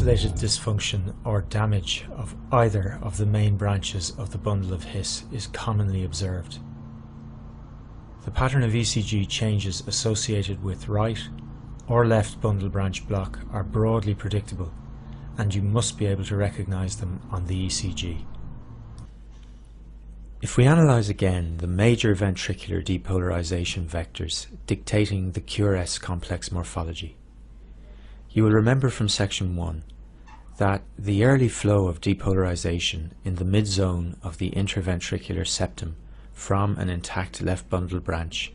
isolated dysfunction or damage of either of the main branches of the bundle of His is commonly observed. The pattern of ECG changes associated with right or left bundle branch block are broadly predictable, and you must be able to recognize them on the ECG. If we analyze again the major ventricular depolarization vectors dictating the QRS complex morphology, you will remember from section 1 that the early flow of depolarization in the mid-zone of the interventricular septum from an intact left bundle branch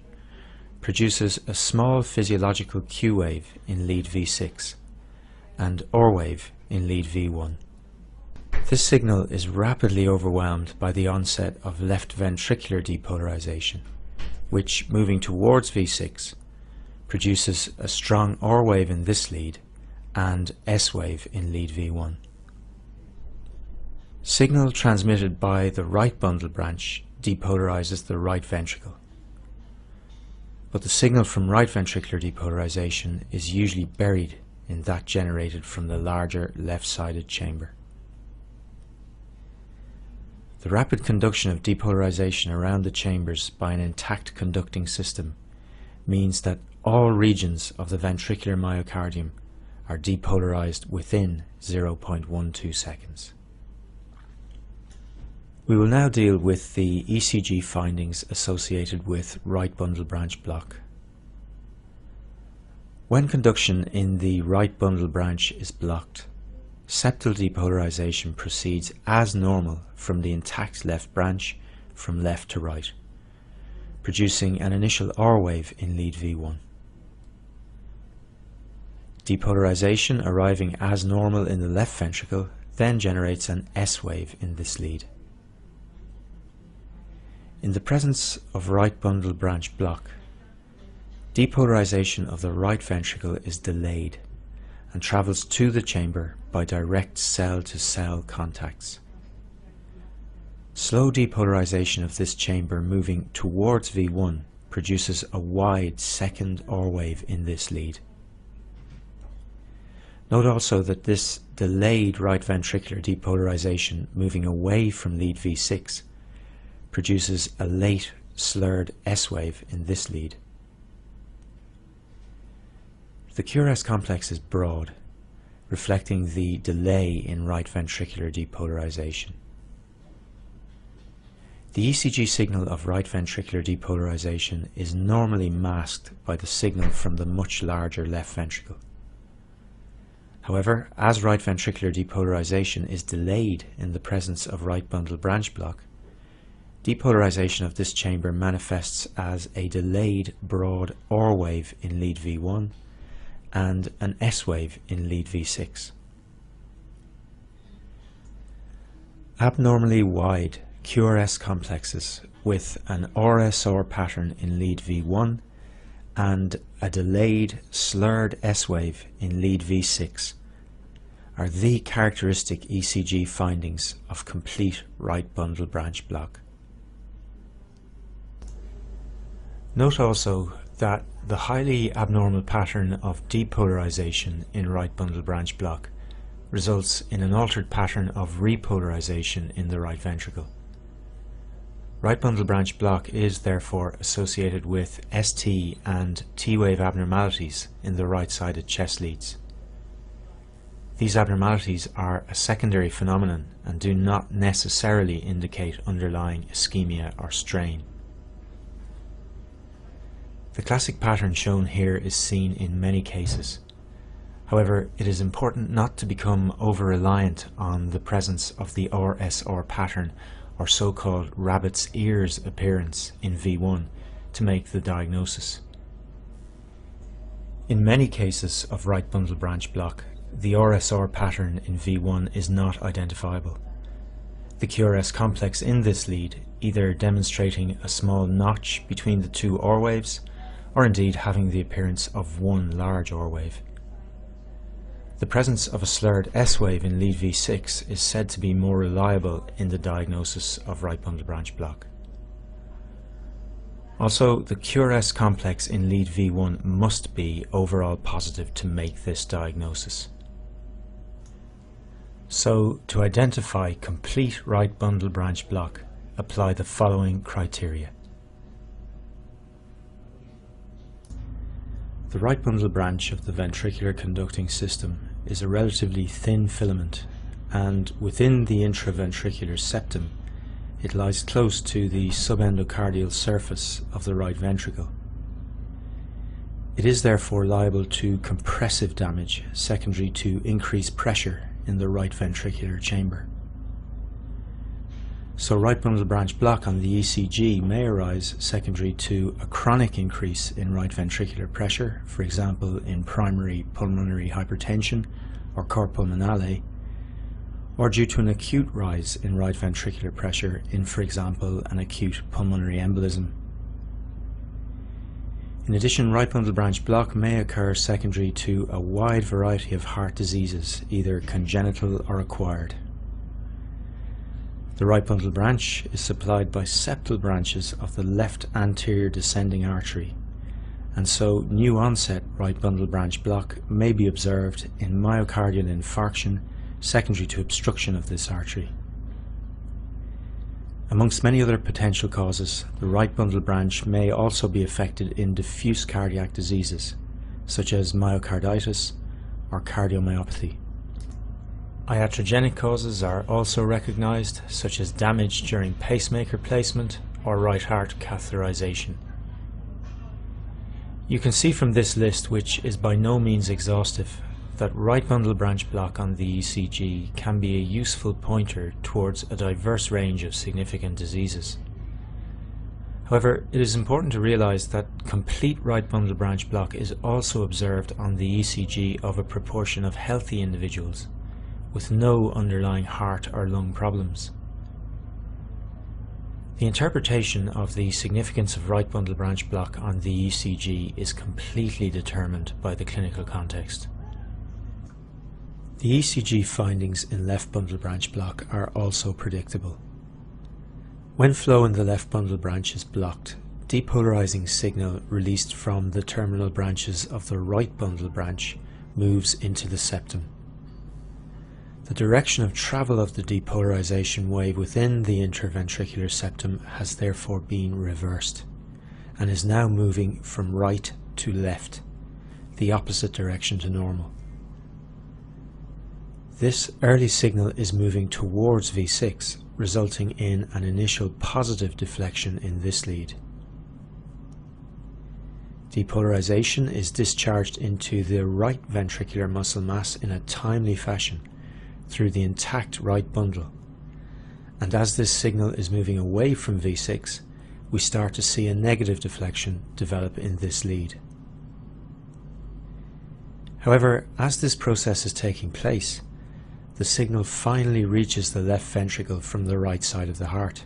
produces a small physiological Q wave in lead V6 and R wave in lead V1. This signal is rapidly overwhelmed by the onset of left ventricular depolarization, which, moving towards V6, produces a strong R wave in this lead and S wave in lead V1. Signal transmitted by the right bundle branch depolarizes the right ventricle, but the signal from right ventricular depolarization is usually buried in that generated from the larger left-sided chamber. The rapid conduction of depolarization around the chambers by an intact conducting system means that all regions of the ventricular myocardium are depolarized within 0.12 seconds. We will now deal with the ECG findings associated with right bundle branch block. When conduction in the right bundle branch is blocked, septal depolarization proceeds as normal from the intact left branch from left to right, producing an initial R wave in lead V1. Depolarization arriving as normal in the left ventricle then generates an S wave in this lead. In the presence of right bundle branch block, depolarization of the right ventricle is delayed and travels to the chamber by direct cell-to-cell contacts. Slow depolarization of this chamber moving towards V1 produces a wide second R wave in this lead. Note also that this delayed right ventricular depolarization moving away from lead V6 produces a late slurred S wave in this lead. The QRS complex is broad, reflecting the delay in right ventricular depolarization. The ECG signal of right ventricular depolarization is normally masked by the signal from the much larger left ventricle. However, as right ventricular depolarization is delayed in the presence of right bundle branch block, depolarization of this chamber manifests as a delayed broad R wave in lead V1 and an S wave in lead V6. Abnormally wide QRS complexes with an RSR pattern in lead V1 and a delayed slurred S wave in lead V6 are the characteristic ECG findings of complete right bundle branch block. Note also that the highly abnormal pattern of depolarization in right bundle branch block results in an altered pattern of repolarization in the right ventricle. Right bundle branch block is therefore associated with ST and T-wave abnormalities in the right-sided chest leads. These abnormalities are a secondary phenomenon and do not necessarily indicate underlying ischemia or strain. The classic pattern shown here is seen in many cases. However, it is important not to become over-reliant on the presence of the RSR pattern or so-called rabbit's ears appearance in V1 to make the diagnosis. In many cases of right bundle branch block, the RSR pattern in V1 is not identifiable. The QRS complex in this lead either demonstrating a small notch between the two R waves or indeed having the appearance of one large R wave. The presence of a slurred S wave in lead V6 is said to be more reliable in the diagnosis of right bundle branch block. Also, the QRS complex in lead V1 must be overall positive to make this diagnosis. So, to identify complete right bundle branch block, apply the following criteria. The right bundle branch of the ventricular conducting system is a relatively thin filament, and within the intraventricular septum it lies close to the subendocardial surface of the right ventricle. It is therefore liable to compressive damage secondary to increased pressure in the right ventricular chamber. So right bundle branch block on the ECG may arise secondary to a chronic increase in right ventricular pressure, for example in primary pulmonary hypertension or cor pulmonale, or due to an acute rise in right ventricular pressure in, for example, an acute pulmonary embolism. In addition, right bundle branch block may occur secondary to a wide variety of heart diseases, either congenital or acquired. The right bundle branch is supplied by septal branches of the left anterior descending artery, and so new onset right bundle branch block may be observed in myocardial infarction secondary to obstruction of this artery. Amongst many other potential causes, the right bundle branch may also be affected in diffuse cardiac diseases, such as myocarditis or cardiomyopathy. Iatrogenic causes are also recognized, such as damage during pacemaker placement or right heart catheterization. You can see from this list, which is by no means exhaustive, that right bundle branch block on the ECG can be a useful pointer towards a diverse range of significant diseases. However, it is important to realize that complete right bundle branch block is also observed on the ECG of a proportion of healthy individuals with no underlying heart or lung problems. The interpretation of the significance of right bundle branch block on the ECG is completely determined by the clinical context. The ECG findings in left bundle branch block are also predictable. When flow in the left bundle branch is blocked, depolarizing signal released from the terminal branches of the right bundle branch moves into the septum. The direction of travel of the depolarization wave within the intraventricular septum has therefore been reversed, and is now moving from right to left, the opposite direction to normal. This early signal is moving towards V6, resulting in an initial positive deflection in this lead. Depolarization is discharged into the right ventricular muscle mass in a timely fashion through the intact right bundle, and as this signal is moving away from V6, we start to see a negative deflection develop in this lead. However, as this process is taking place, the signal finally reaches the left ventricle from the right side of the heart.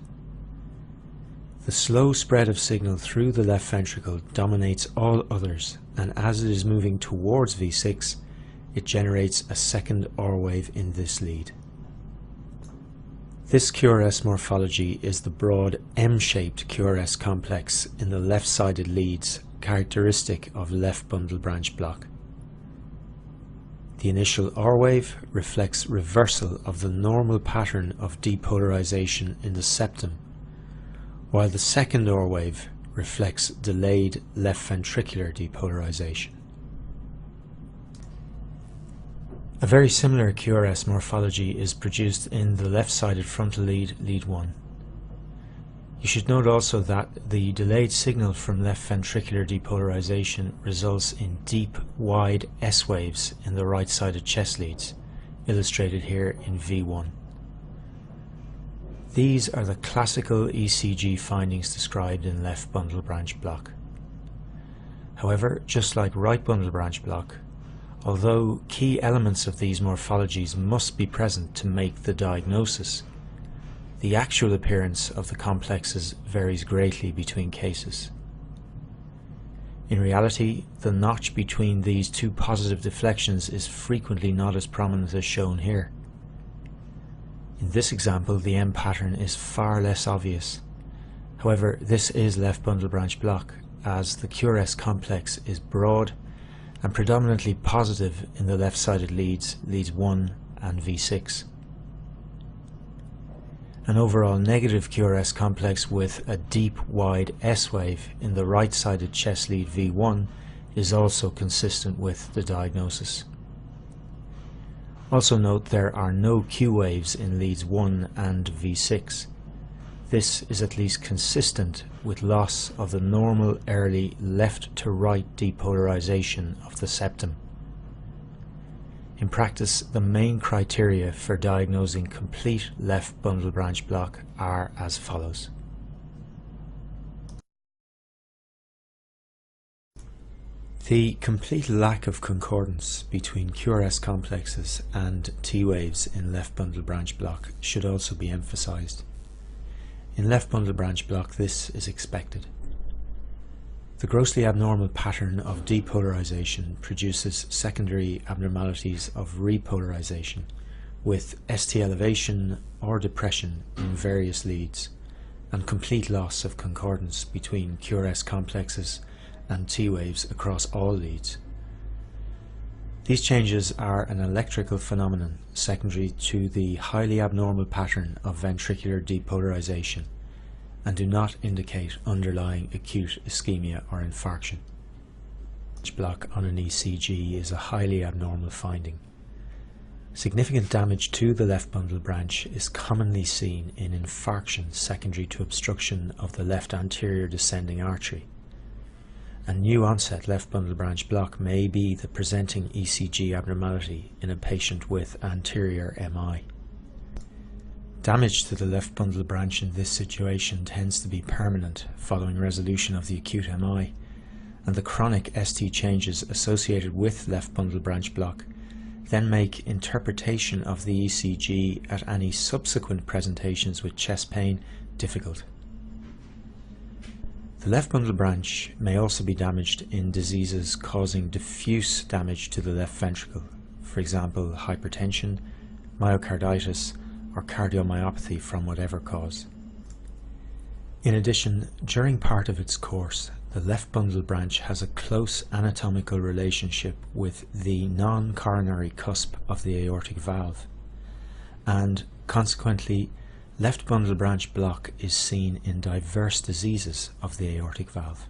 The slow spread of signal through the left ventricle dominates all others, and as it is moving towards V6, it generates a second R wave in this lead. This QRS morphology is the broad M-shaped QRS complex in the left-sided leads, characteristic of left bundle branch block. The initial R wave reflects reversal of the normal pattern of depolarization in the septum, while the second R wave reflects delayed left ventricular depolarization. A very similar QRS morphology is produced in the left-sided frontal lead, lead 1. You should note also that the delayed signal from left ventricular depolarization results in deep, wide S waves in the right-sided chest leads, illustrated here in V1. These are the classical ECG findings described in left bundle branch block. However, just like right bundle branch block, although key elements of these morphologies must be present to make the diagnosis, the actual appearance of the complexes varies greatly between cases. In reality, the notch between these two positive deflections is frequently not as prominent as shown here. In this example, the M pattern is far less obvious. However, this is left bundle branch block, as the QRS complex is broad and predominantly positive in the left-sided leads, leads 1 and V6. An overall negative QRS complex with a deep, wide S wave in the right-sided chest lead V1 is also consistent with the diagnosis. Also note there are no Q waves in leads 1 and V6. This is at least consistent with loss of the normal early left to right depolarization of the septum. In practice, the main criteria for diagnosing complete left bundle branch block are as follows. The complete lack of concordance between QRS complexes and T waves in left bundle branch block should also be emphasized. In left bundle branch block, this is expected. The grossly abnormal pattern of depolarization produces secondary abnormalities of repolarization with ST elevation or depression in various leads and complete loss of concordance between QRS complexes and T waves across all leads. These changes are an electrical phenomenon secondary to the highly abnormal pattern of ventricular depolarization and do not indicate underlying acute ischemia or infarction. Block on an ECG is a highly abnormal finding. Significant damage to the left bundle branch is commonly seen in infarction secondary to obstruction of the left anterior descending artery. A new onset left bundle branch block may be the presenting ECG abnormality in a patient with anterior MI. Damage to the left bundle branch in this situation tends to be permanent following resolution of the acute MI, and the chronic ST changes associated with left bundle branch block then make interpretation of the ECG at any subsequent presentations with chest pain difficult. The left bundle branch may also be damaged in diseases causing diffuse damage to the left ventricle, for example hypertension, myocarditis, or cardiomyopathy from whatever cause. In addition, during part of its course, the left bundle branch has a close anatomical relationship with the non-coronary cusp of the aortic valve, and consequently, left bundle branch block is seen in diverse diseases of the aortic valve.